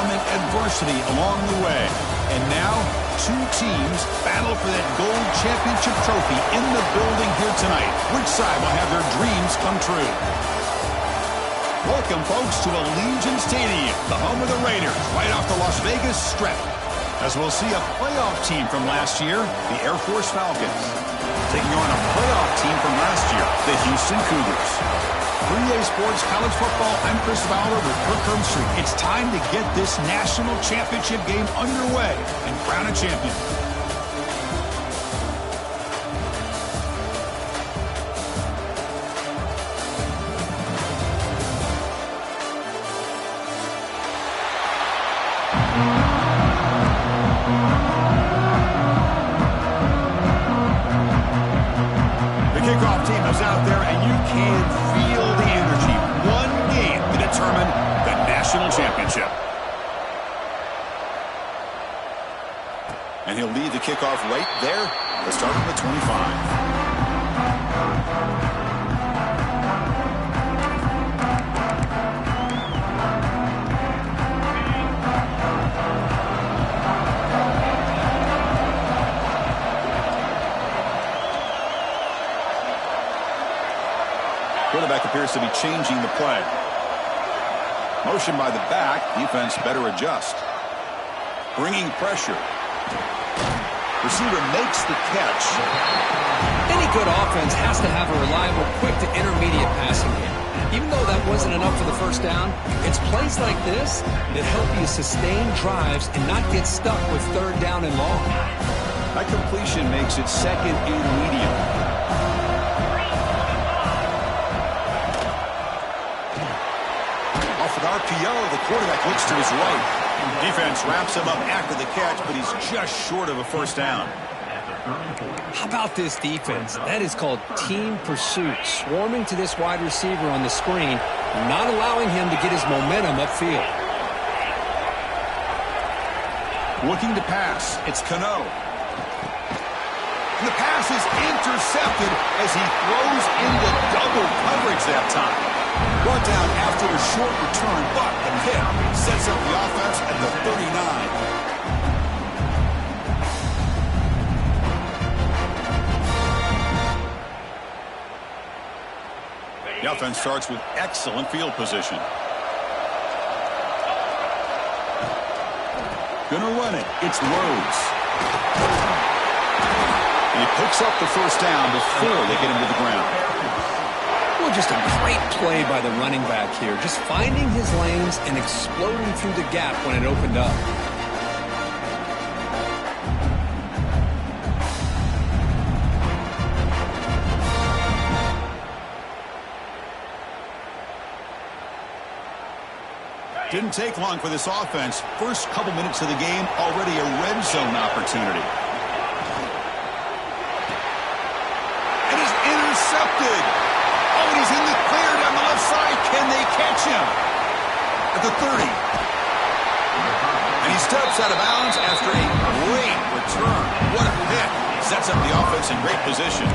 overcoming adversity along the way. And now, two teams battle for that gold championship trophy in the building here tonight. Which side will have their dreams come true? Welcome, folks, to Allegiant Stadium, the home of the Raiders, right off the Las Vegas Strip. As we'll see a playoff team from last year, the Air Force Falcons, taking on a playoff team from last year, the Houston Cougars. For EA Sports College Football, I'm Chris Fowler with Kirk Herbstreit. It's time to get this national championship game underway and crown a champion. The kickoff team is out there, and you can feel the energy. One game to determine the national championship. And he'll lead the kickoff right there. Let's start from the 25. Quarterback appears to be changing the play. Motion by the back. Defense better adjust. Bringing pressure. Receiver makes the catch. Any good offense has to have a reliable, quick to intermediate passing game. Even though that wasn't enough for the first down, it's plays like this that help you sustain drives and not get stuck with third down and long. That completion makes it second and medium. Off an RPO, the quarterback looks to his right. Defense wraps him up after the catch, but he's just short of a first down. How about this defense? That is called team pursuit. Swarming to this wide receiver on the screen, not allowing him to get his momentum upfield. Looking to pass. It's Cano. The pass is intercepted as he throws into double coverage that time. Brought down after a short return, but the hit sets up the offense at the 39. The offense starts with excellent field position. Gonna run it. It's Rhodes. And he picks up the first down before they get him to the ground. Well, just a great play by the running back here. Just finding his lanes and exploding through the gap when it opened up. Didn't take long for this offense. First couple minutes of the game, already a red zone opportunity. It is intercepted. Oh, and he's in the clear down the left side. Can they catch him? At the 30. And he steps out of bounds after a great return. What a hit. Sets up the offense in great position.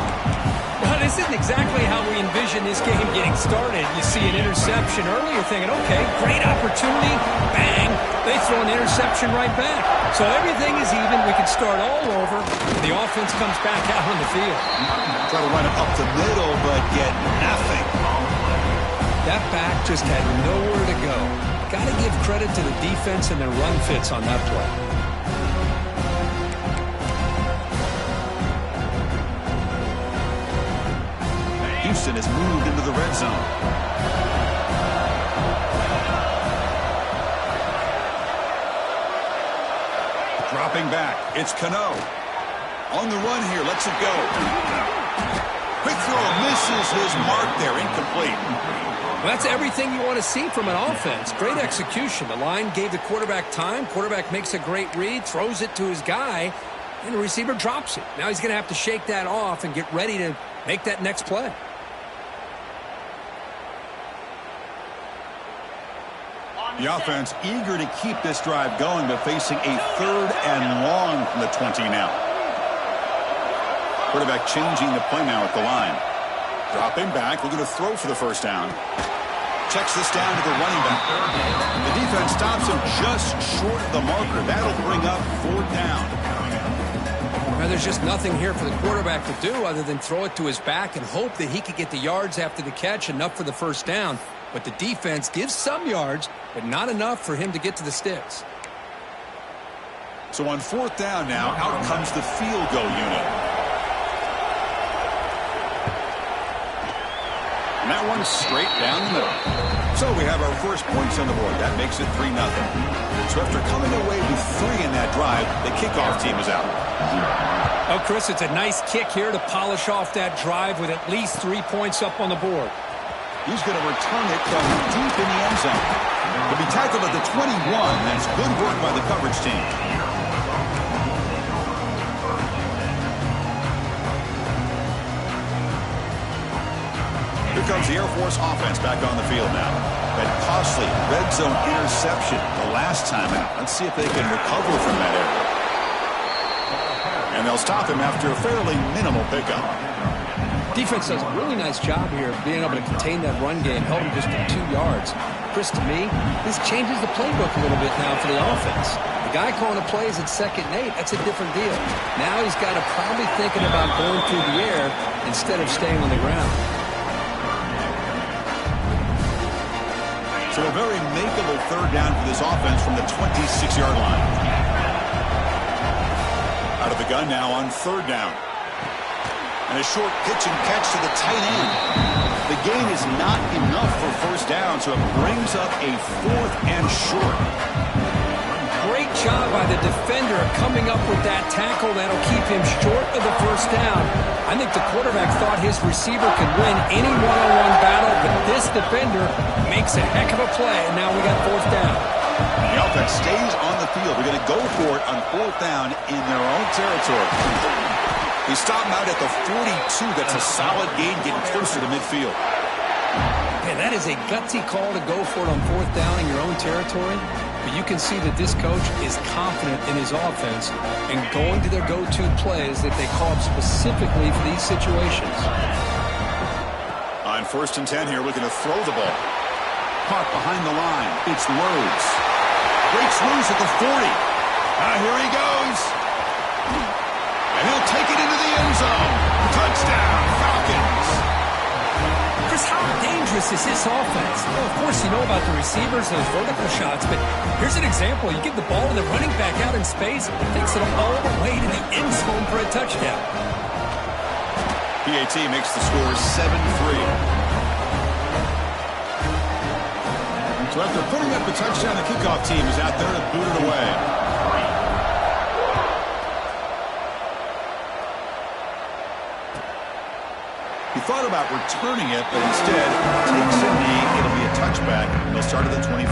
Well, this isn't exactly how we envision this game getting started. You see an interception early, you're thinking, okay, great opportunity, bang, they throw an interception right back. So everything is even, we can start all over, the offense comes back out on the field. Try to run it up the middle, but get nothing. That back just had nowhere to go. Got to give credit to the defense and their run fits on that play. Houston has moved into the red zone. Dropping back. It's Cano. On the run here. Lets it go. Quick throw. Misses his mark there. Incomplete. Well, that's everything you want to see from an offense. Great execution. The line gave the quarterback time. Quarterback makes a great read, throws it to his guy, and the receiver drops it. Now he's going to have to shake that off and get ready to make that next play. The offense eager to keep this drive going, but facing a third and long from the 20 now. Quarterback changing the play now at the line. Dropping back, looking to throw for the first down. Checks this down to the running back. The defense stops him just short of the marker. That'll bring up 4th down. Well, there's just nothing here for the quarterback to do other than throw it to his back and hope that he could get the yards after the catch, enough for the first down. But the defense gives some yards, but not enough for him to get to the sticks. So on 4th down now, out comes the field goal unit. And that one's straight down the middle. So we have our first points on the board. That makes it 3-0. So after coming away with 3 in that drive, the kickoff team is out. Oh, Chris, it's a nice kick here to polish off that drive with at least 3 points up on the board. He's going to return it from deep in the end zone. He'll be tackled at the 21. That's good work by the coverage team. Here comes the Air Force offense back on the field now. That costly red zone interception the last time out. Let's see if they can recover from that error. And they'll stop him after a fairly minimal pickup. Defense does a really nice job here of being able to contain that run game, held him just to 2 yards. Chris, to me, this changes the playbook a little bit now for the offense. The guy calling the plays at 2nd and 8, that's a different deal. Now he's got to probably thinking about going through the air instead of staying on the ground. So a very makeable 3rd down for this offense from the 26-yard line. Out of the gun now on 3rd down. And a short pitch and catch to the tight end. The gain is not enough for 1st down, so it brings up a 4th and short. Great job by the defender coming up with that tackle that'll keep him short of the 1st down. I think the quarterback thought his receiver could win any one-on-one battle, but this defender makes a heck of a play, and now we got 4th down. The offense stays on the field. We're going to go for it on 4th down in their own territory. He stopped him out at the 42. That's a solid gain, getting closer to midfield. Man, that is a gutsy call to go for it on 4th down in your own territory. But you can see that this coach is confident in his offense and going to their go-to plays that they call up specifically for these situations. On 1st and 10 here, looking to throw the ball. Caught behind the line. It's Rhodes. Breaks loose at the 40. Here he goes. And he'll take it into the end zone. Touchdown, Falcons. Chris, how dangerous is this offense? Well, of course, you know about the receivers, those vertical shots, but here's an example. You give the ball to the running back out in space, takes it all the way to the end zone for a touchdown. PAT makes the score 7-3. So after putting up the touchdown, the kickoff team is out there to boot it away. He thought about returning it, but instead takes a knee. It'll be a touchback. They'll start at the 25.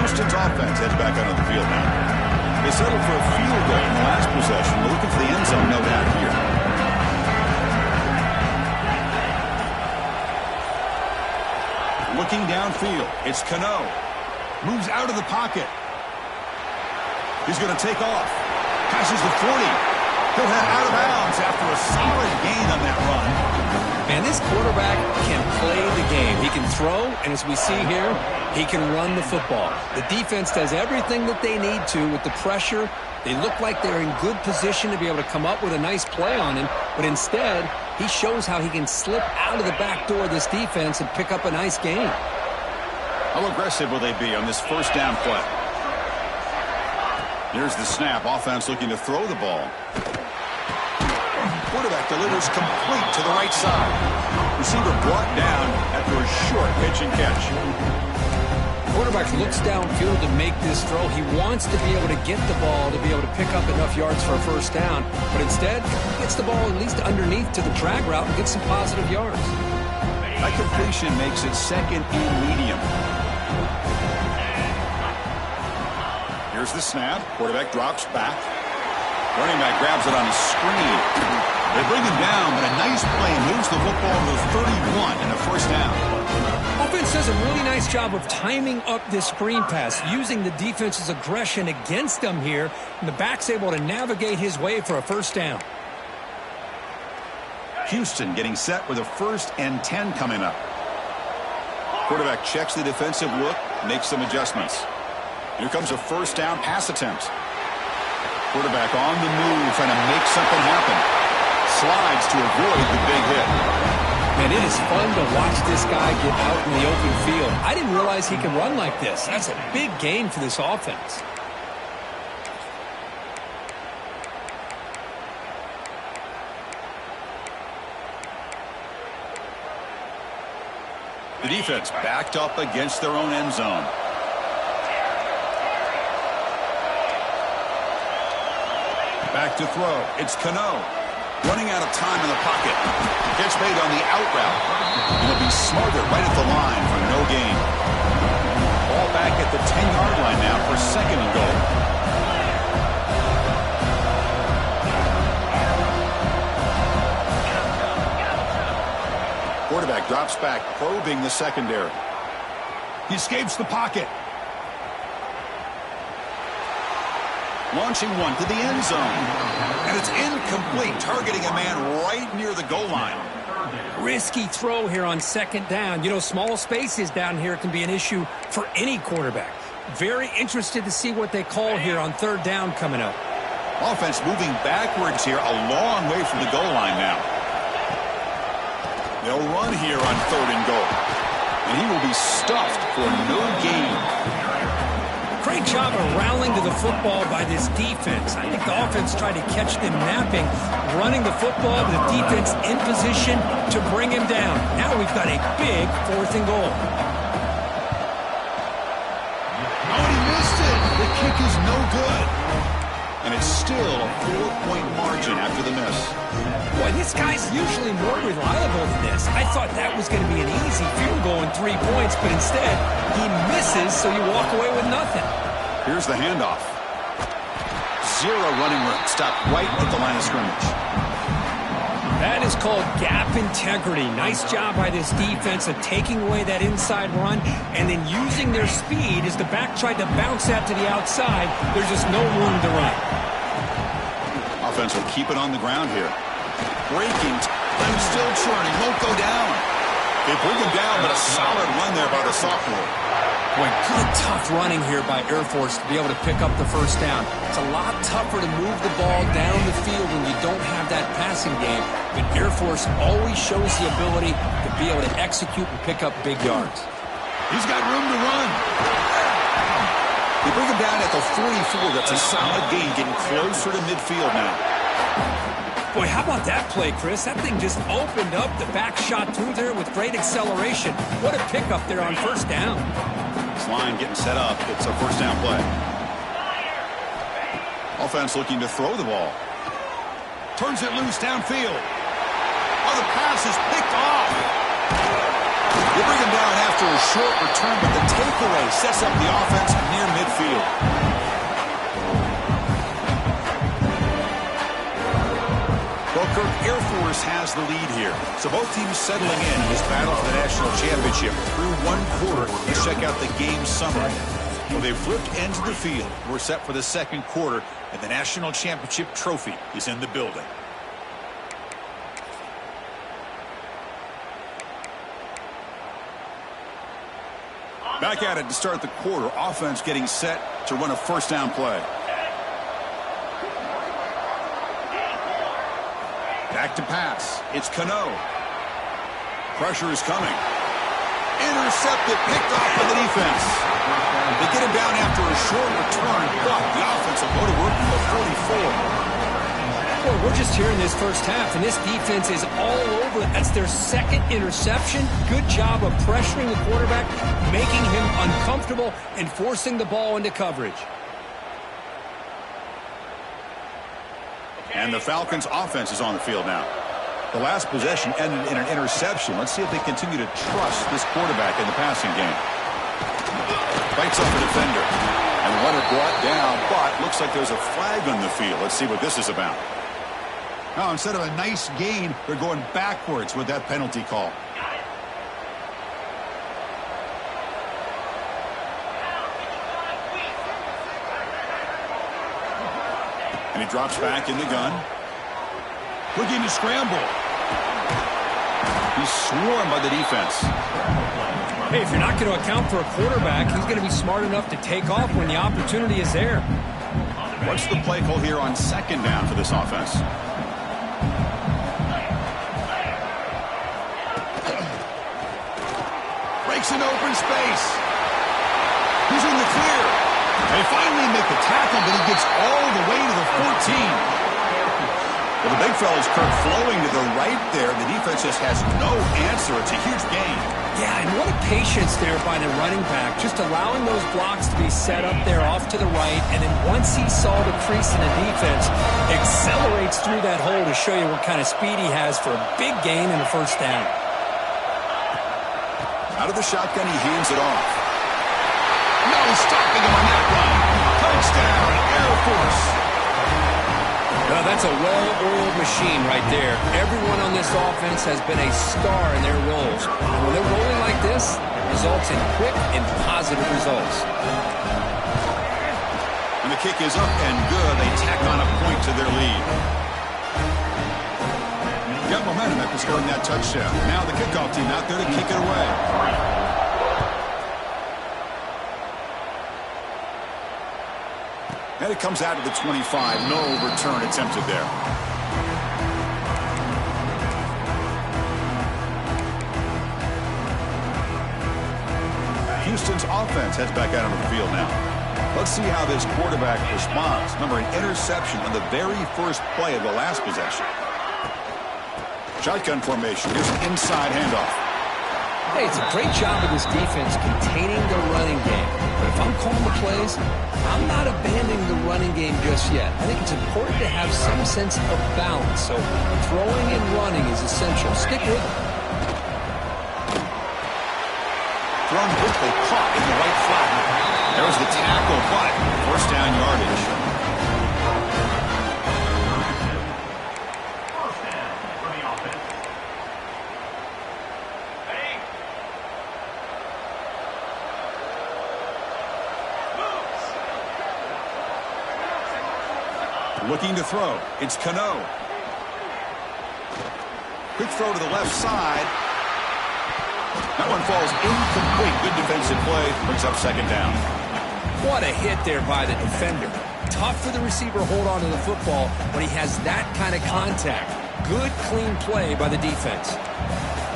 Houston's offense heads back out on the field now. They settled for a field goal in the last possession. They're looking for the end zone, no doubt, here. Looking downfield, it's Cano. Moves out of the pocket. He's going to take off. Passes the 40. He'll head out of bounds after a solid gain on that run. Man, this quarterback can play the game. He can throw, and as we see here, he can run the football. The defense does everything that they need to with the pressure. They look like they're in good position to be able to come up with a nice play on him, but instead, he shows how he can slip out of the back door of this defense and pick up a nice gain. How aggressive will they be on this 1st down play? Here's the snap. Offense looking to throw the ball. Quarterback delivers complete to the right side. Receiver brought down after a short pitch and catch. Quarterback looks downfield to make this throw. He wants to be able to get the ball to be able to pick up enough yards for a 1st down, but instead gets the ball at least underneath to the drag route and gets some positive yards. That completion makes it 2nd and medium. Here's the snap. Quarterback drops back. Running back grabs it on a screen. They bring him down, but a nice play moves the football to 31 and a first down. Offense does a really nice job of timing up this screen pass, using the defense's aggression against them here, and the back's able to navigate his way for a first down. Houston getting set with a 1st and 10 coming up. Quarterback checks the defensive look, makes some adjustments. Here comes a first down pass attempt. Quarterback on the move, trying to make something happen. Slides to avoid the big hit. Man, it is fun to watch this guy get out in the open field. I didn't realize he can run like this. That's a big gain for this offense. The defense backed up against their own end zone. Back to throw. It's Cano. Running out of time in the pocket. Catch made on the out route. It'll be smothered right at the line for no gain. Ball back at the 10-yard line now for 2nd and goal. Quarterback drops back, probing the secondary. He escapes the pocket. Launching one to the end zone. And it's incomplete, targeting a man right near the goal line. Risky throw here on 2nd down. You know, small spaces down here can be an issue for any quarterback. Very interested to see what they call here on 3rd down coming up. Offense moving backwards here, a long way from the goal line now. They'll run here on 3rd and goal. And he will be stuffed for no gain. Great job of rallying to the football by this defense. I think the offense tried to catch them napping, running the football, the defense in position to bring him down. Now we've got a big 4th and goal. Oh, he missed it. The kick is no good. And it's still a 4-point margin after the miss. Boy, this guy's usually more reliable than this. I thought that was going to be an easy field goal in 3 points, but instead, he misses, so you walk away with nothing. Here's the handoff. 0 running room. Stopped right at the line of scrimmage. That is called gap integrity. Nice job by this defense of taking away that inside run and then using their speed as the back tried to bounce that to the outside. There's just no room to run. Offense will keep it on the ground here. Breaking time, still churning, won't go down. They bring him down, but a solid run there by the sophomore. Boy, good tough running here by Air Force to be able to pick up the first down. It's a lot tougher to move the ball down the field when you don't have that passing game, but Air Force always shows the ability to be able to execute and pick up big yards. He's got room to run. They bring him down at the 44. That's a solid gain, getting closer to midfield now. Boy, how about that play, Chris? That thing just opened up. The back shot through there with great acceleration. What a pickup there on 1st down. This line getting set up. It's a 1st down play. Offense looking to throw the ball. Turns it loose downfield. Oh, the pass is picked off. They bring him down after a short return, but the takeaway sets up the offense near midfield. Well, Kirk, Air Force has the lead here. So both teams settling in this battle for the national championship. Through 1 quarter, let's check out the game summary. Well, they've flipped ends of the field. We're set for the 2nd quarter, and the national championship trophy is in the building. Back at it to start the quarter. Offense getting set to run a 1st down play. Back to pass. It's Cano. Pressure is coming. Intercepted, picked off by the defense. They get him down after a short return, but the offense will go to work from the 44. Boy, we're just here in this first half, and this defense is all over. That's their 2nd interception. Good job of pressuring the quarterback, making him uncomfortable, and forcing the ball into coverage. And the Falcons' offense is on the field now. The last possession ended in an interception. Let's see if they continue to trust this quarterback in the passing game. Bites off a defender. And runner brought down, but looks like there's a flag on the field. Let's see what this is about. Now, instead of a nice gain, they're going backwards with that penalty call. And he drops back in the gun. Looking to scramble. He's swarmed by the defense. Hey, if you're not going to account for a quarterback, he's going to be smart enough to take off when the opportunity is there. What's the play call here on second down for this offense? Breaks an open space. He's in the clear. They finally make the tackle, but he gets all the way to the 14. Well, the big fella's Kirk flowing to the right there. The defense just has no answer. It's a huge gain. Yeah, and what a patience there by the running back, just allowing those blocks to be set up there off to the right, and then once he saw the crease in the defense, accelerates through that hole to show you what kind of speed he has for a big gain in the first down. Out of the shotgun, he hands it off. No stopping him on that run. Touchdown, Air Force. Now, that's a well-oiled machine right there. Everyone on this offense has been a star in their roles. And when they're rolling like this, it results in quick and positive results. And the kick is up and good. They tack on a point to their lead. Got momentum after scoring that touchdown. Now the kickoff team out there to kick it away. And it comes out to the 25. No return attempted there. Houston's offense heads back out onto the field now. Let's see how this quarterback responds. Remember, an interception on the very first play of the last possession. Shotgun formation. Here's an inside handoff. Hey, it's a great job of this defense containing the running game. But if I'm calling the plays, I'm not abandoning the running game just yet. I think it's important to have some sense of balance. So throwing and running is essential. Stick with it. Thrown quickly, caught in the right flat. There's the tackle, but first down yardage. Looking to throw. It's Cano. Quick throw to the left side. That one falls incomplete. Good defensive play. Brings up second down. What a hit there by the defender. Tough for the receiver to hold on to the football when he has that kind of contact. Good, clean play by the defense.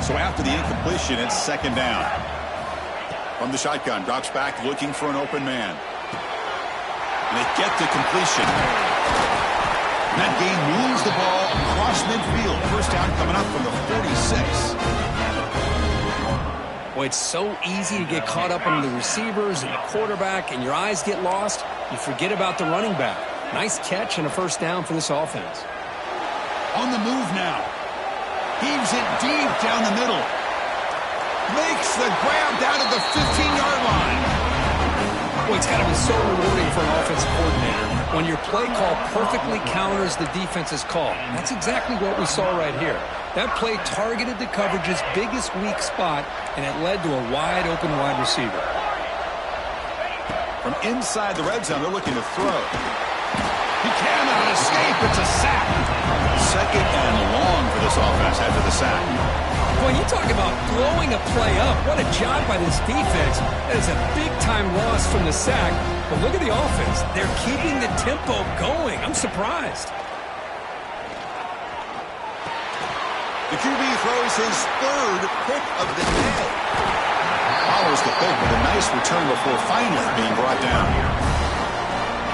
So after the incompletion, it's second down. From the shotgun, drops back looking for an open man. And they get to completion. And that game moves the ball across midfield. First down coming up from the 46. Boy, it's so easy to get caught up in the receivers and the quarterback, and your eyes get lost. You forget about the running back. Nice catch and a first down for this offense. On the move now. Heaves it deep down the middle. Makes the grab down at the 15-yard line. Boy, it's got to be so rewarding for an offensive coordinator when your play call perfectly counters the defense's call. That's exactly what we saw right here. That play targeted the coverage's biggest weak spot, and it led to a wide-open wide receiver. From inside the red zone, they're looking to throw. He cannot escape. It's a sack. Second and long for this offense after the sack. Boy, you talk about blowing a play up. What a job by this defense. That is a big-time loss from the sack. But look at the offense. They're keeping the tempo going. I'm surprised. The QB throws his third pick of the day. Follows the pick with a nice return before finally being brought down.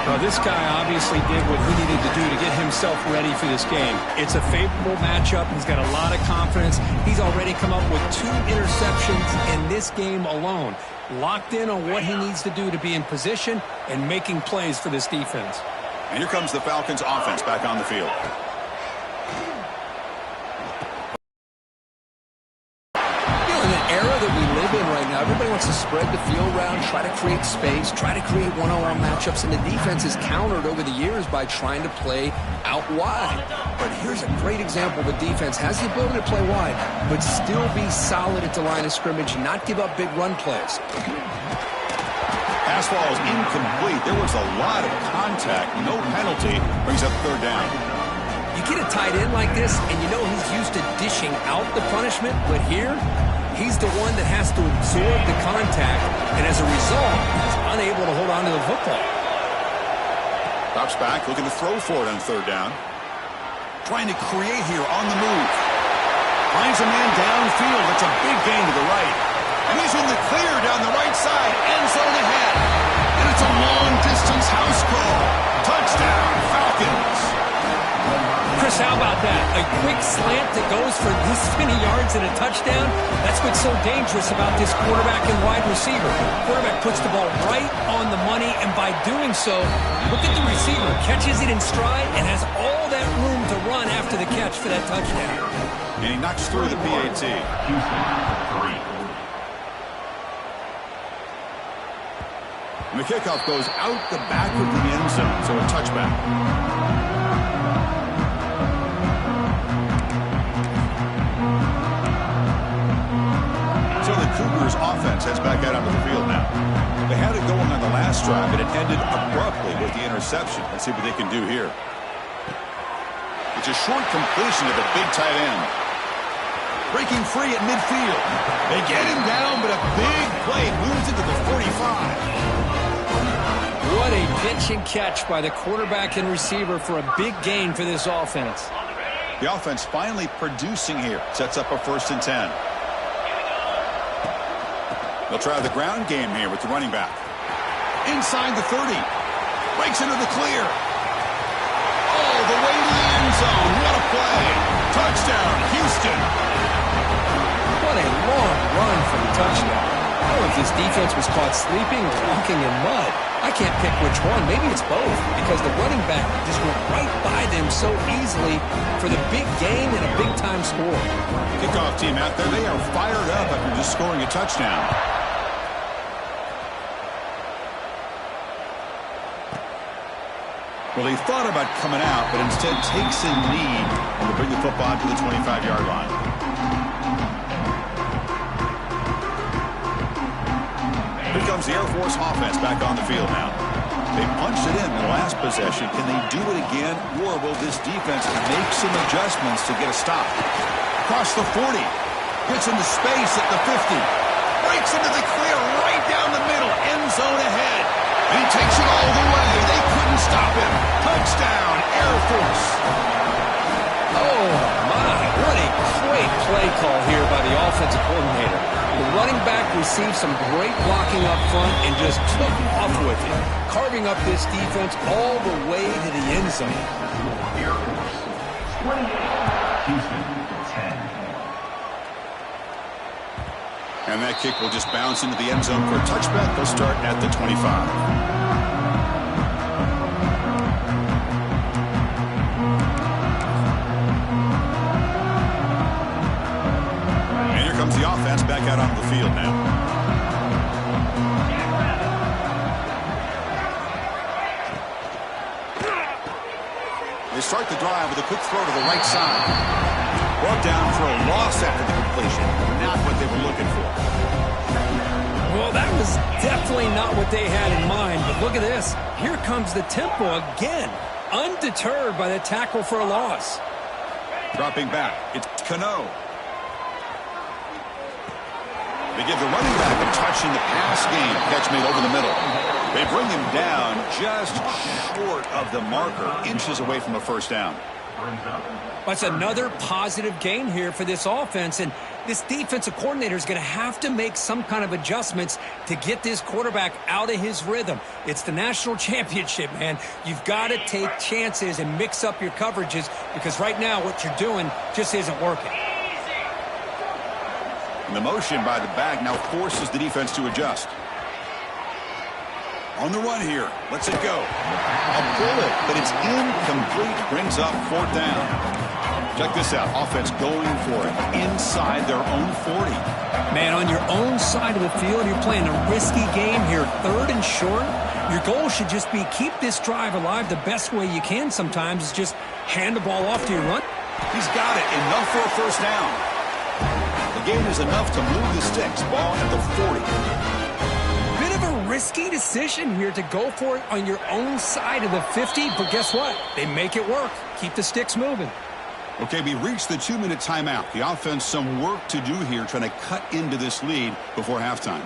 Well, this guy obviously did what he needed to do to get himself ready for this game. It's a favorable matchup. He's got a lot of confidence. He's already come up with 2 interceptions in this game alone. Locked in on what he needs to do to be in position and making plays for this defense. And here comes the Falcons offense back on the field. spread the field around, try to create space, try to create one-on-one matchups, and the defense has countered over the years by trying to play out wide. But here's a great example. The defense has the ability to play wide, but still be solid at the line of scrimmage, not give up big run plays. Pass ball is incomplete. There was a lot of contact. No penalty. Brings up third down. You get a tight end like this, and you know he's used to dishing out the punishment, but here, he's the one that has to absorb the contact, and as a result, he's unable to hold on to the football. Drops back, looking to throw for it on third down. Trying to create here on the move. Finds a man downfield. That's a big gain to the right. And he's in the clear down the right side. End zone ahead. And it's a long-distance house call. Touchdown, Falcons. Chris, how about that? A quick slant that goes for this many yards and a touchdown? That's what's so dangerous about this quarterback and wide receiver. Quarterback puts the ball right on the money, and by doing so, look at the receiver. Catches it in stride and has all that room to run after the catch for that touchdown. And he knocks through the PAT. And the kickoff goes out the back of the end zone, so a touchback. So the Cougars offense heads back out onto the field now. They had it going on the last drive, and it ended abruptly with the interception. Let's see what they can do here. It's a short completion to the big tight end. Breaking free at midfield. They get him down, but a big play moves into the 45. What a pitch and catch by the quarterback and receiver for a big gain for this offense. The offense finally producing here. Sets up a 1st and 10. They'll try the ground game here with the running back. Inside the 30. Breaks into the clear. All the way to the end zone. What a play. Touchdown, Houston. What a long run for the touchdown. I don't know if this defense was caught sleeping or walking in mud. I can't pick which one. Maybe it's both, because the running back just went right by them so easily for the big gain and a big-time score. Kickoff team out there. They are fired up after just scoring a touchdown. Well, he thought about coming out, but instead takes a knee and will bring the football to the 25-yard line. Here comes the Air Force offense back on the field now. They punched it in the last possession. Can they do it again, or will this defense make some adjustments to get a stop? Across the 40. Gets into space at the 50. Breaks into the clear right down the middle. End zone ahead. And he takes it all the way. They couldn't stop him. Touchdown, Air Force. Oh, my. What a great play call here by the offensive coordinator. The running back received some great blocking up front and just took off with it, carving up this defense all the way to the end zone. Air Force 28, Houston 10. And that kick will just bounce into the end zone for a touchback. They'll start at the 25. Comes the offense back out onto the field now. They start the drive with a quick throw to the right side. Brought down for a loss after the completion. Not what they were looking for. Well, that was definitely not what they had in mind, but look at this. Here comes the tempo again, undeterred by the tackle for a loss. Dropping back, it's Cano. They give the running back a touch in the pass game. Catch made over the middle. They bring him down just short of the marker, inches away from a first down. That's another positive gain here for this offense, and this defensive coordinator is going to have to make some kind of adjustments to get this quarterback out of his rhythm. It's the national championship, man. You've got to take chances and mix up your coverages, because right now what you're doing just isn't working. And the motion by the back now forces the defense to adjust. On the run here. Lets it go. A bullet, but it's incomplete. Brings up 4th down. Check this out. Offense going for it inside their own 40. Man, on your own side of the field, you're playing a risky game here, 3rd and short. Your goal should just be keep this drive alive the best way you can sometimes is just hand the ball off to your run. He's got it. Enough for a first down. The gain is enough to move the sticks. Ball at the 40. Bit of a risky decision here to go for it on your own side of the 50, but guess what? They make it work. Keep the sticks moving. Okay, we reached the 2-minute timeout. The offense some work to do here trying to cut into this lead before halftime.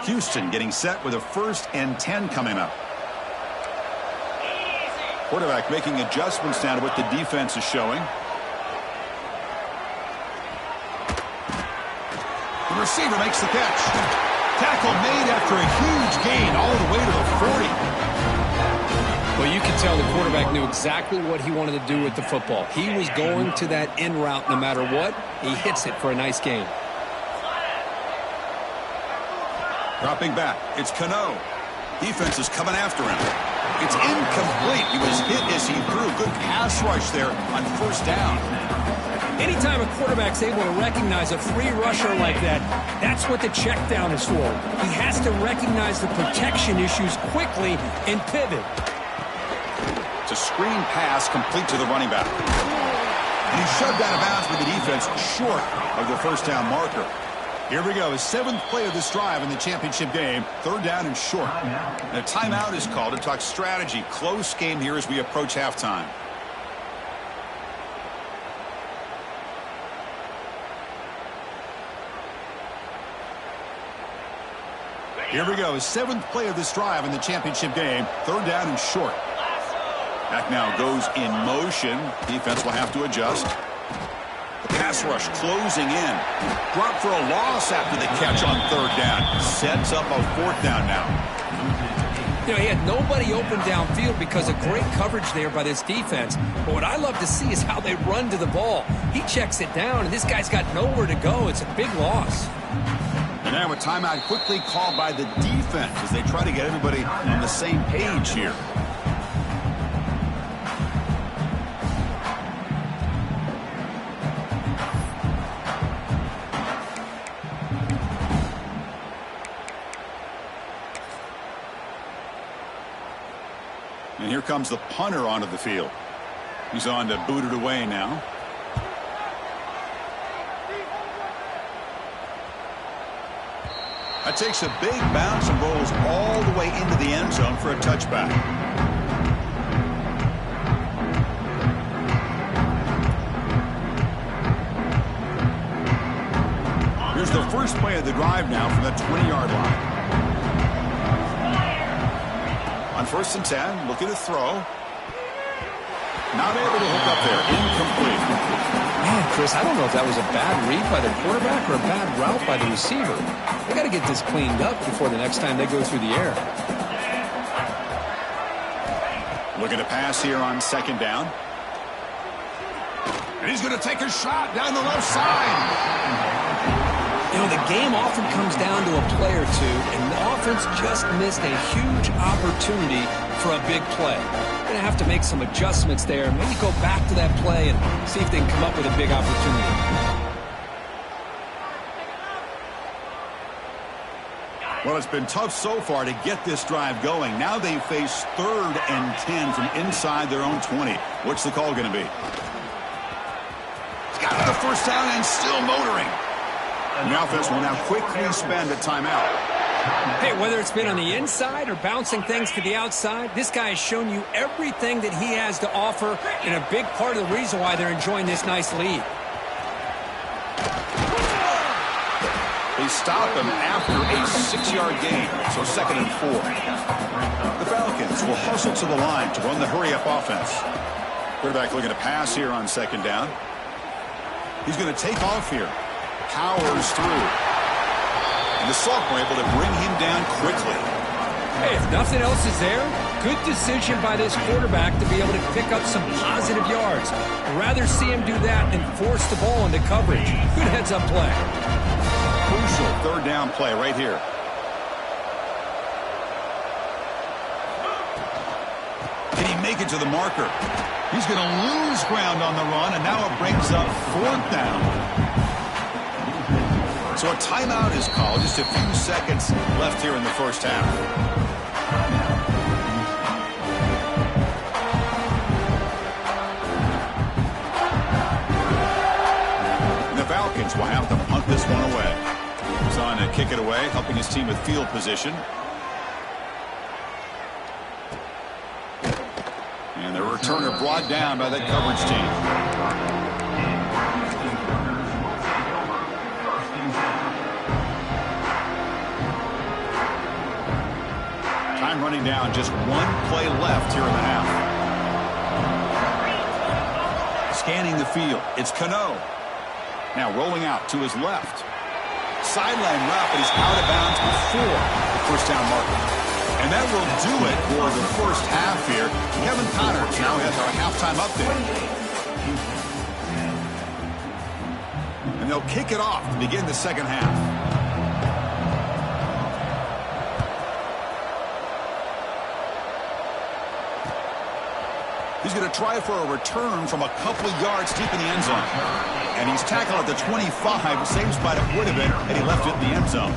Houston getting set with a 1st and 10 coming up. Quarterback making adjustments now to what the defense is showing. The receiver makes the catch. Tackle made after a huge gain all the way to the 40. Well, you can tell the quarterback knew exactly what he wanted to do with the football. He was going to that in route no matter what. He hits it for a nice gain. Dropping back, it's Cano. Defense is coming after him. It's incomplete. He was hit as he threw. Good pass rush there on 1st down. Anytime a quarterback's able to recognize a free rusher like that, that's what the check down is for. He has to recognize the protection issues quickly and pivot. It's a screen pass complete to the running back. And he's shoved out of bounds with the defense short of the 1st down marker. Here we go, his 7th play of this drive in the championship game, 3rd down and short. And a timeout is called to talk strategy. Close game here as we approach halftime. Here we go, his 7th play of this drive in the championship game, 3rd down and short. Back now goes in motion. Defense will have to adjust. The pass rush closing in. Drop for a loss after the catch on 3rd down. Sets up a 4th down now. You know, he had nobody open downfield because of great coverage there by this defense. But what I love to see is how they run to the ball. He checks it down, and this guy's got nowhere to go. It's a big loss. And now a timeout quickly called by the defense as they try to get everybody on the same page here. And here comes the punter onto the field. He's on to boot it away now. That takes a big bounce and rolls all the way into the end zone for a touchback. Here's the first play of the drive now from the 20-yard line. On 1st and 10, looking to throw. Not able to hook up there. Incomplete. Man, Chris, I don't know if that was a bad read by the quarterback or a bad route by the receiver. They got to get this cleaned up before the next time they go through the air. Looking to pass here on 2nd down. And he's going to take a shot down the left side. You know, the game often comes down to a play or two, and the offense just missed a huge opportunity for a big play. Going to have to make some adjustments there. Maybe go back to that play and see if they can come up with a big opportunity. Well, it's been tough so far to get this drive going. Now they face 3rd and 10 from inside their own 20. What's the call going to be? He's got the 1st down and still motoring. And the offense will now quickly spend a timeout. Hey, whether it's been on the inside or bouncing things to the outside, this guy has shown you everything that he has to offer and a big part of the reason why they're enjoying this nice lead. They stop him after a 6-yard gain, so 2nd and 4. The Falcons will hustle to the line to run the hurry-up offense. Quarterback looking to pass here on 2nd down. He's going to take off here. Powers through. And the sophomore able to bring him down quickly. Hey, if nothing else is there, Good decision by this quarterback to be able to pick up some positive yards. I'd rather see him do that than force the ball into coverage. Good heads-up play. Crucial third down play right here. Can he make it to the marker? He's going to lose ground on the run, and now it brings up fourth down. So a timeout is called. Just a few seconds left here in the first half. Falcons will have to punt this one away. He's on to kick it away, helping his team with field position. And the returner brought down by that coverage team. Time running down, just one play left here in the half. Scanning the field, it's Cano. Now rolling out to his left. Sideline route, but he's out of bounds before the first down marker. And that will do it for the first half here. Kevin Connors now has our halftime update. And they'll kick it off to begin the second half. He's going to try for a return from a couple of yards deep in the end zone. And he's tackled at the 25, same spot it would have been had he left it in the end zone.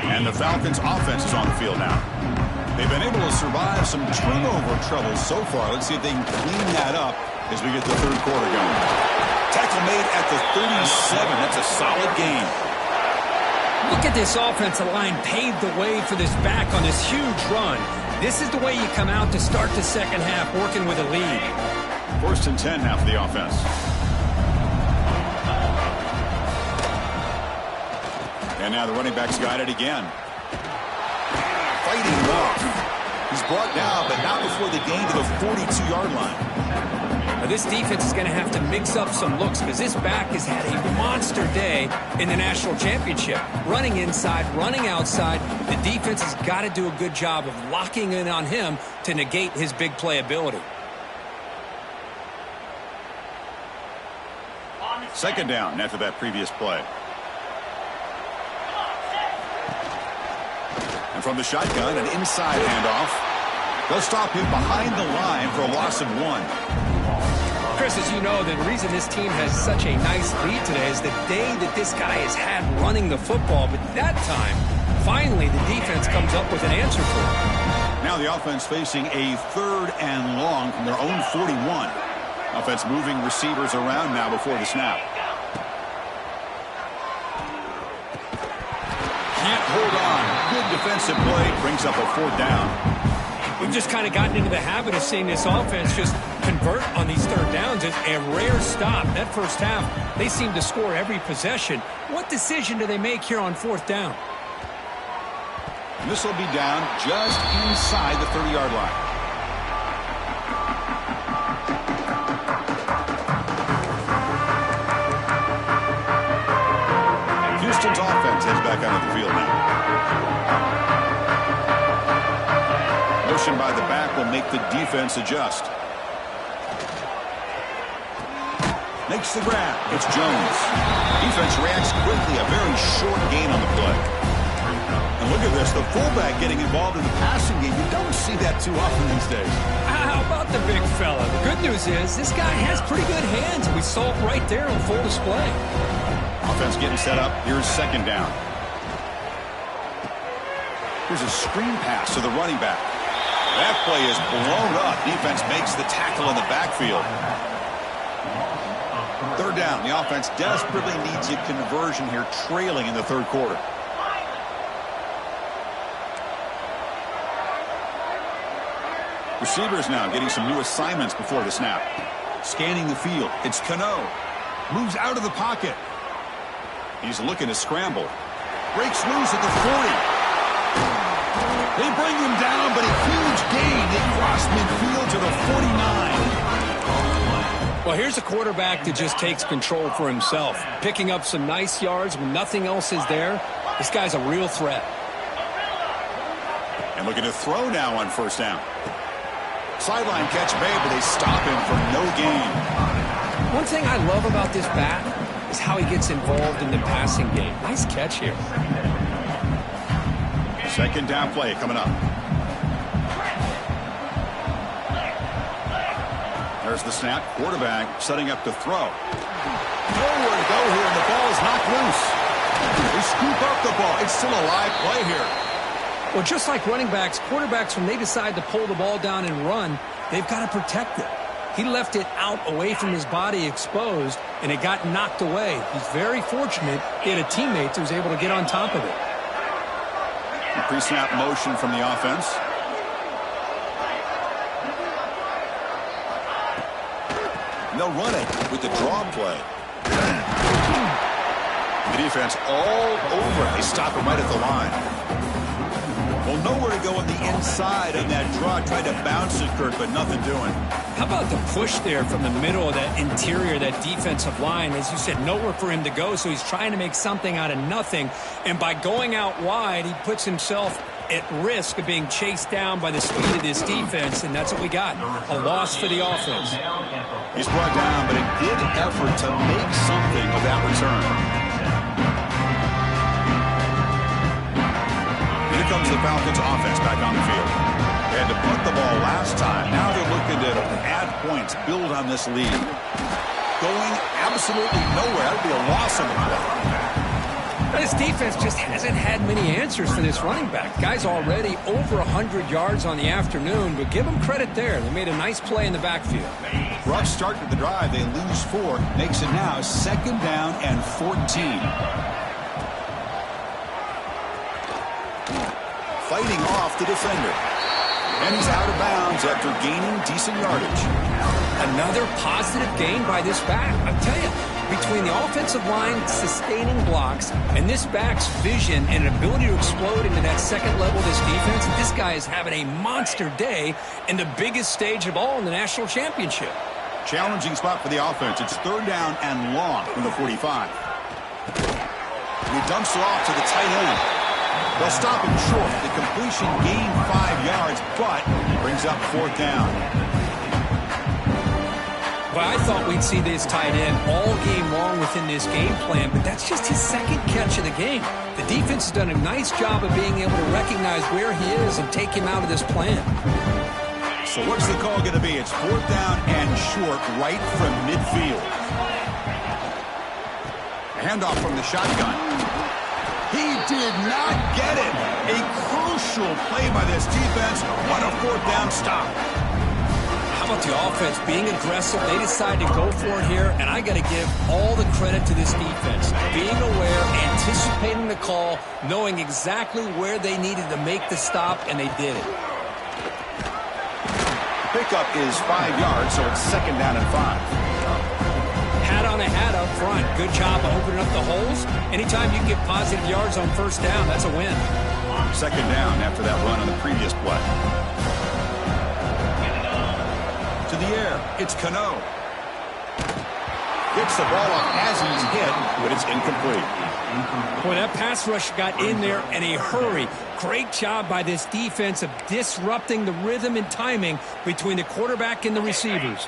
And the Falcons offense is on the field now. They've been able to survive some turnover troubles so far. Let's see if they can clean that up as we get the third quarter going. Tackle made at the 37. That's a solid gain. Look at this offensive line paved the way for this back on this huge run. This is the way you come out to start the second half, working with a lead. First and 10 now for the offense. And now the running back's got it again. Fighting off. He's brought down, but not before the gain to the 42-yard line. Now this defense is going to have to mix up some looks because this back has had a monster day in the national championship. Running inside, running outside. The defense has got to do a good job of locking in on him to negate his big play ability. Second down after that previous play. And from the shotgun, an inside handoff. They'll stop him behind the line for a loss of 1. Chris, as you know, the reason this team has such a nice lead today is the day that this guy has had running the football. But that time, finally, the defense comes up with an answer for it. Now the offense facing a third and long from their own 41. Offense moving receivers around now before the snap. Can't hold on. Good defensive play. Brings up a fourth down. We've just kind of gotten into the habit of seeing this offense just convert on these third downs. It's a rare stop. That first half, they seem to score every possession. What decision do they make here on fourth down? And this will be down just inside the 30-yard line. Houston's offense heads back onto the field now. Motion by the back will make the defense adjust. Makes the grab. It's Jones. Defense reacts quickly. A very short gain on the play. And look at this. The fullback getting involved in the passing game. You don't see that too often these days. How about the big fella? The good news is this guy has pretty good hands. We saw it right there on full display. Offense getting set up. Here's second down. Here's a screen pass to the running back. That play is blown up. Defense makes the tackle in the backfield. Third down. The offense desperately needs a conversion here, trailing in the third quarter. Receivers now getting some new assignments before the snap. Scanning the field. It's Cano. Moves out of the pocket. He's looking to scramble. Breaks loose at the 40. They bring him down, but a huge gain. They cross midfield to the 49. Well, here's a quarterback that just takes control for himself, picking up some nice yards when nothing else is there. This guy's a real threat. And looking to throw now on first down. Sideline catch made, but they stop him for no gain. One thing I love about this back is how he gets involved in the passing game. Nice catch here. Second down play coming up. There's the snap. Quarterback setting up to throw. Nowhere to go here, and the ball is knocked loose. They scoop up the ball. It's still a live play here. Well, just like running backs, quarterbacks, when they decide to pull the ball down and run, they've got to protect it. He left it out away from his body exposed, and it got knocked away. He's very fortunate he had a teammate who was able to get on top of it. Pre-snap motion from the offense. And they'll run it with the draw play. The defense all over it. They stop him right at the line. Well, nowhere to go on the inside on that draw. Tried to bounce it, Kurt, but nothing doing. How about the push there from the middle of that interior, that defensive line? As you said, nowhere for him to go, so he's trying to make something out of nothing. And by going out wide, he puts himself at risk of being chased down by the speed of this defense, and that's what we got. A loss for the offense. He's brought down, but a good effort to make something of that return. Here comes the Falcons offense back on the field. They had to punt the ball last time. Now they're looking to add points, build on this lead. Going absolutely nowhere. That would be a loss on the play. This defense just hasn't had many answers for this running back. Guy's already over 100 yards on the afternoon, but give them credit there. They made a nice play in the backfield. Rough start to the drive. They lose 4. Makes it now second down and 14. Fighting off the defender. And he's out of bounds after gaining decent yardage. Another positive gain by this back. I tell you, between the offensive line sustaining blocks and this back's vision and an ability to explode into that second level of this defense, this guy is having a monster day in the biggest stage of all in the national championship. Challenging spot for the offense. It's third down and long from the 45. And he dumps it off to the tight end. They'll stop him short. The completion gained 5 yards, but brings up fourth down. Well, I thought we'd see this tight end all game long within this game plan, but that's just his second catch of the game. The defense has done a nice job of being able to recognize where he is and take him out of this plan. So what's the call going to be? It's fourth down and short right from midfield. Handoff from the shotgun. He did not get it. A crucial play by this defense. What a fourth down stop. How about the offense being aggressive? They decide to go for it here, and I got to give all the credit to this defense. Being aware, anticipating the call, knowing exactly where they needed to make the stop, and they did it. Pickup is 5 yards, so it's second down and 5. Hat on a hat up front. Good job of opening up the holes. Anytime you can get positive yards on first down, that's a win. Second down after that run on the previous play. To the air, it's Cano. Gets the ball up as he's hit, but it's incomplete. Boy, that pass rush got in there in a hurry. Great job by this defense of disrupting the rhythm and timing between the quarterback and the receivers.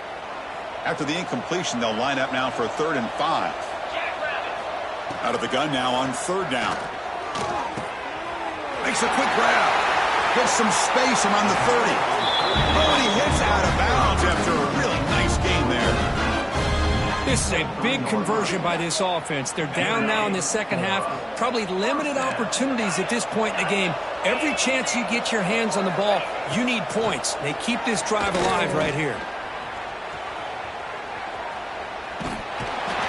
After the incompletion, they'll line up now for 3rd and 5. Out of the gun now on third down. Makes a quick grab. Gets some space around the 30. Oh, and he hits out of bounds after a really nice game there. This is a big conversion by this offense. They're down now in the second half. Probably limited opportunities at this point in the game. Every chance you get your hands on the ball, you need points. They keep this drive alive right here.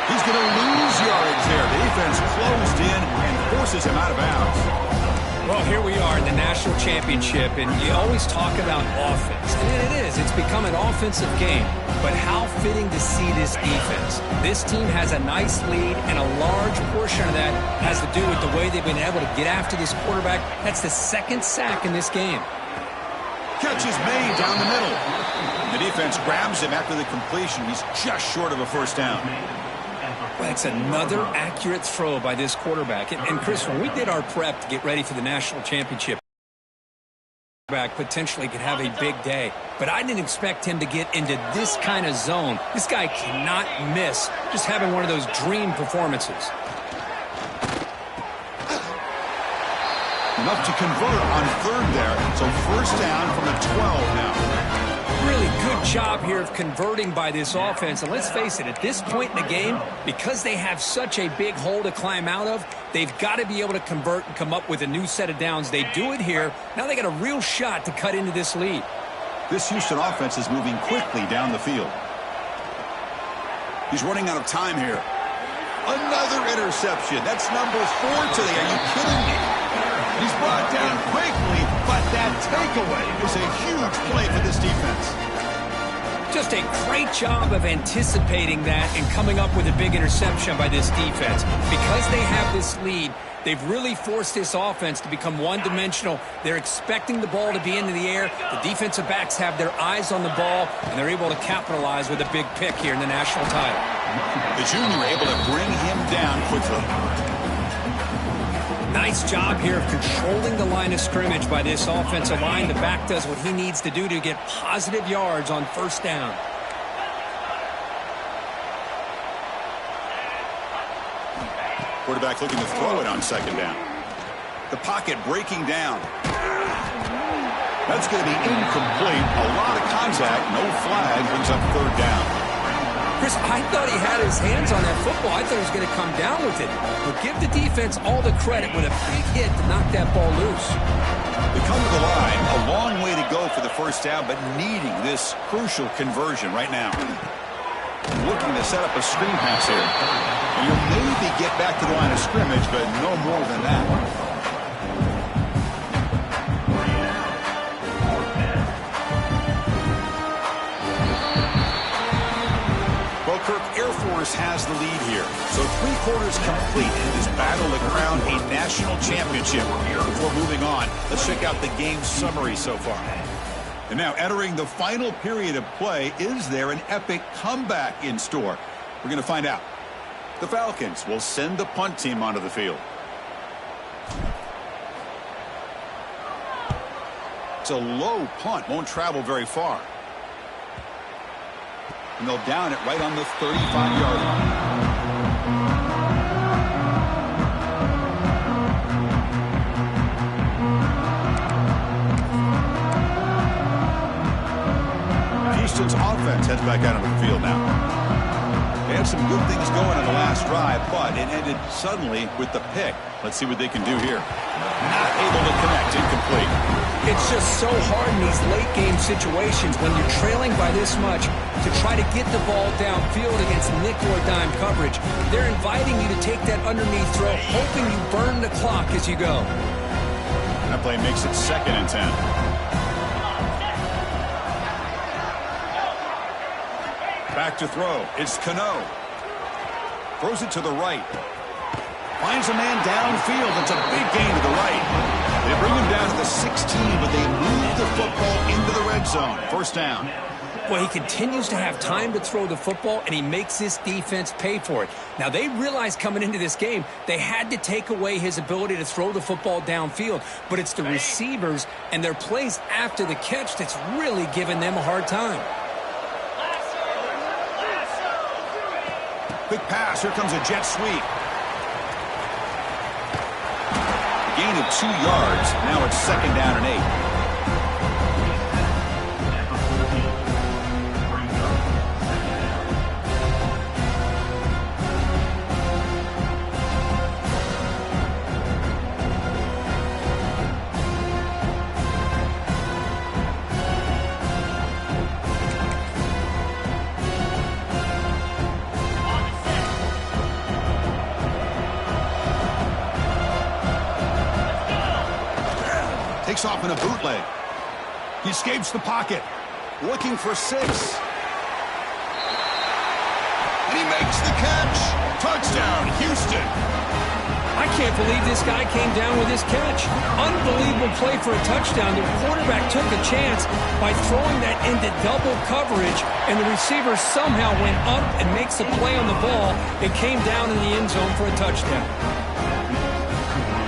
He's going to lose yardage there. The defense closed in and forces him out of bounds. Well, here we are in the national championship, and you always talk about offense. And it is. It's become an offensive game. But how fitting to see this defense. This team has a nice lead, and a large portion of that has to do with the way they've been able to get after this quarterback. That's the second sack in this game. Catch is made down the middle. The defense grabs him after the completion. He's just short of a first down. That's another accurate throw by this quarterback. And Chris, when we did our prep to get ready for the national championship, potentially could have a big day. But I didn't expect him to get into this kind of zone. This guy cannot miss just having one of those dream performances. Enough to convert on third there. So first down from the 12 now. Really good job here of converting by this offense. And let's face it, at this point in the game, because they have such a big hole to climb out of, they've got to be able to convert and come up with a new set of downs. They do it here. Now they got a real shot to cut into this lead. This Houston offense is moving quickly down the field. He's running out of time here. Another interception. That's number 4 today. Are you kidding me? He's brought down quickly, but that takeaway is a huge play for this defense. Just a great job of anticipating that and coming up with a big interception by this defense. Because they have this lead, they've really forced this offense to become one-dimensional. They're expecting the ball to be into the air. The defensive backs have their eyes on the ball, and they're able to capitalize with a big pick here in the national title. The junior able to bring him down quickly. Nice job here of controlling the line of scrimmage by this offensive line. The back does what he needs to do to get positive yards on first down. Quarterback looking to throw it on second down. The pocket breaking down. That's going to be incomplete. A lot of contact. No flag. Brings up third down. Chris, I thought he had his hands on that football. I thought he was going to come down with it. But give the defense all the credit with a big hit to knock that ball loose. They come to the line. A long way to go for the first down, but needing this crucial conversion right now. Looking to set up a screen pass here. And you'll maybe get back to the line of scrimmage, but no more than that. Kirk Air Force has the lead here. So 3 quarters complete in this battle to crown a national championship. Before moving on, let's check out the game summary so far. And now entering the final period of play, is there an epic comeback in store? We're going to find out. The Falcons will send the punt team onto the field. It's a low punt, won't travel very far. And they'll down it right on the 35-yard line. Houston's offense heads back out on the field now. They had some good things going on the last drive, but it ended suddenly with the pick. Let's see what they can do here. Not able to connect, incomplete. It's just so hard in these late-game situations when you're trailing by this much to try to get the ball downfield against nickel or dime coverage. They're inviting you to take that underneath throw, hoping you burn the clock as you go. That play makes it 2nd and 10. Back to throw. It's Cano. Throws it to the right. Finds a man downfield. It's a big gain to the right. They bring him down to the 16, but they move the football into the red zone. First down. Well, he continues to have time to throw the football, and he makes this defense pay for it. Now, they realized coming into this game, they had to take away his ability to throw the football downfield. But it's the receivers and their plays after the catch that's really giving them a hard time. Quick pass. Here comes a jet sweep. Gain of 2 yards. Now it's 2nd down and 8. Takes off in a bootleg. He escapes the pocket. Looking for 6. And he makes the catch. Touchdown, Houston. I I can't believe this guy came down with this catch. Unbelievable play for a touchdown. The quarterback took a chance by throwing that into double coverage, and the receiver somehow went up and makes the play on the ball. It came down in the end zone for a touchdown.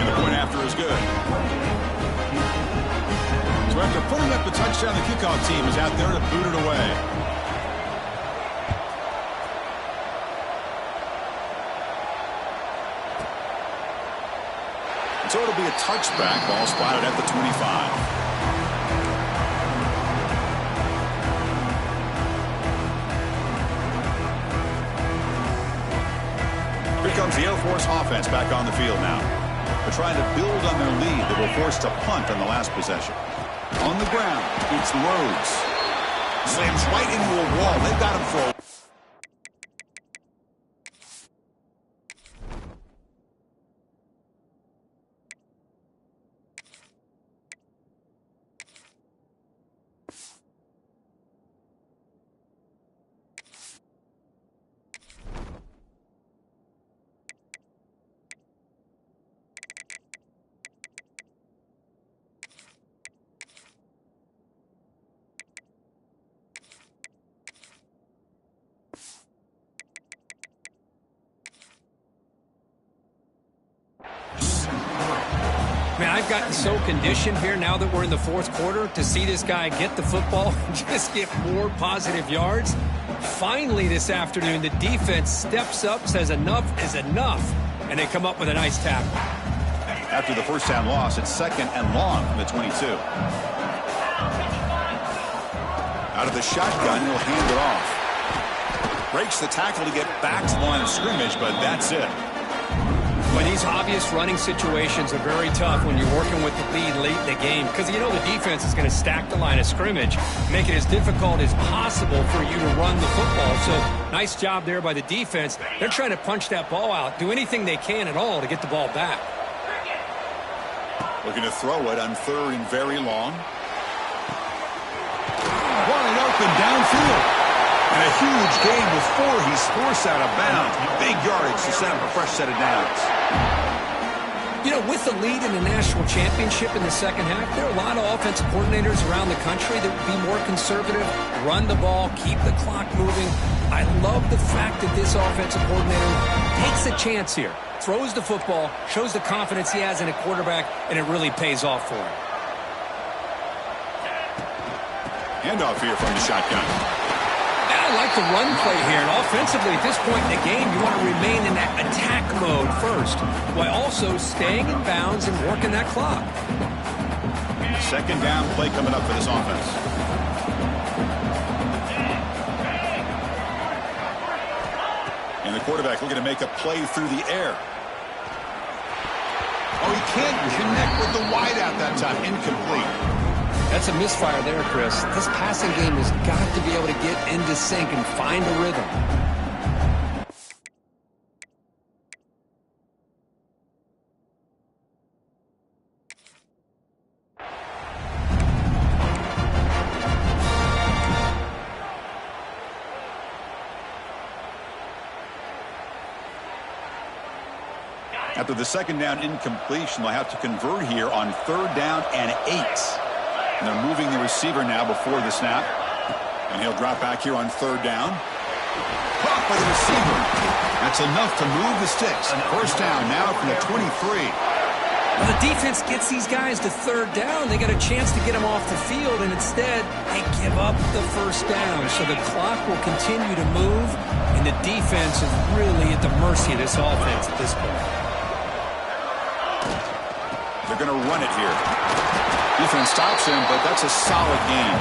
And the point after is good. So after putting up the touchdown, the kickoff team is out there to boot it away. So it'll be a touchback. Ball spotted at the 25. Here comes the Air Force offense back on the field now. They're trying to build on their lead. They were forced to punt on the last possession. On the ground, it's Rhodes. Slams right into a wall. They've got him for a... Man, I've gotten so conditioned here now that we're in the fourth quarter to see this guy get the football and just get more positive yards. Finally this afternoon, the defense steps up, says enough is enough, and they come up with a nice tackle. After the first down loss, it's 2nd and long from the 22. Out of the shotgun, he'll hand it off. Breaks the tackle to get back to the line of scrimmage, but that's it. But these obvious running situations are very tough when you're working with the lead late in the game, because you know the defense is going to stack the line of scrimmage, make it as difficult as possible for you to run the football. So nice job there by the defense. They're trying to punch that ball out, do anything they can at all to get the ball back. Looking to throw it on 3rd and very long. Wide open downfield. And a huge gain before he's forced out of bounds. Big yardage to set up a fresh set of downs. You know, with the lead in the national championship in the second half, there are a lot of offensive coordinators around the country that would be more conservative, run the ball, keep the clock moving. I love the fact that this offensive coordinator takes a chance here, throws the football, shows the confidence he has in a quarterback, and it really pays off for him. Handoff here from the shotgun. I like the run play here, and offensively at this point in the game, you want to remain in that attack mode first, while also staying in bounds and working that clock. 2nd down play coming up for this offense. And the quarterback looking to make a play through the air. Oh, he can't connect with the wideout that time. Incomplete. That's a misfire there, Chris. This passing game has got to be able to get into sync and find a rhythm. After the 2nd down incompletion, they'll have to convert here on 3rd down and 8. And they're moving the receiver now before the snap. And he'll drop back here on 3rd down. Caught by the receiver. That's enough to move the sticks. And 1st down now from the 23. Well, the defense gets these guys to 3rd down. They got a chance to get them off the field, and instead they give up the 1st down. So the clock will continue to move, and the defense is really at the mercy of this offense at this point. They're going to run it here. Defense stops him, but that's a solid game.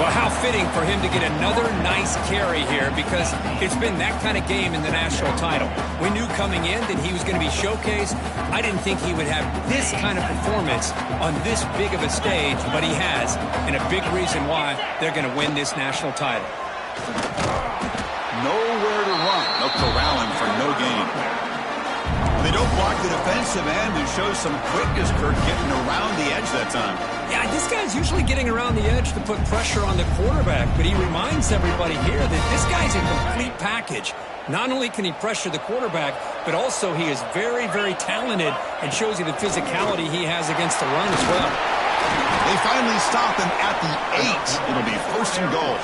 Well, how fitting for him to get another nice carry here, because it's been that kind of game in the national title. We knew coming in that he was going to be showcased. I didn't think he would have this kind of performance on this big of a stage, but he has, and a big reason why they're going to win this national title. Nowhere to run. They'll corral him for no gain. They don't block the defensive end, who shows some quickness, Kirk, getting around the edge that time. Yeah, this guy's usually getting around the edge to put pressure on the quarterback, but he reminds everybody here that this guy's a complete package. Not only can he pressure the quarterback, but also he is very, very talented and shows you the physicality he has against the run as well. They finally stop him at the 8. It'll be 1st and goal.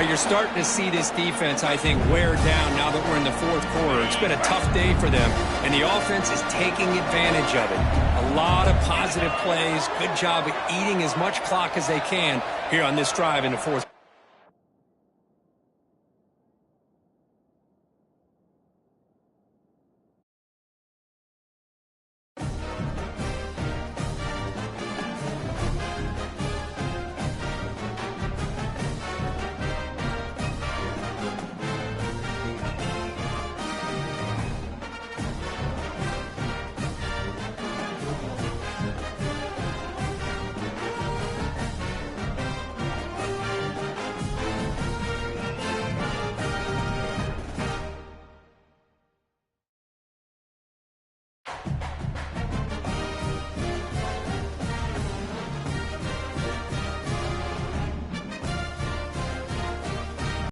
You're starting to see this defense, I think, wear down now that we're in the 4th quarter. It's been a tough day for them, and the offense is taking advantage of it. A lot of positive plays. Good job of eating as much clock as they can here on this drive in the 4th.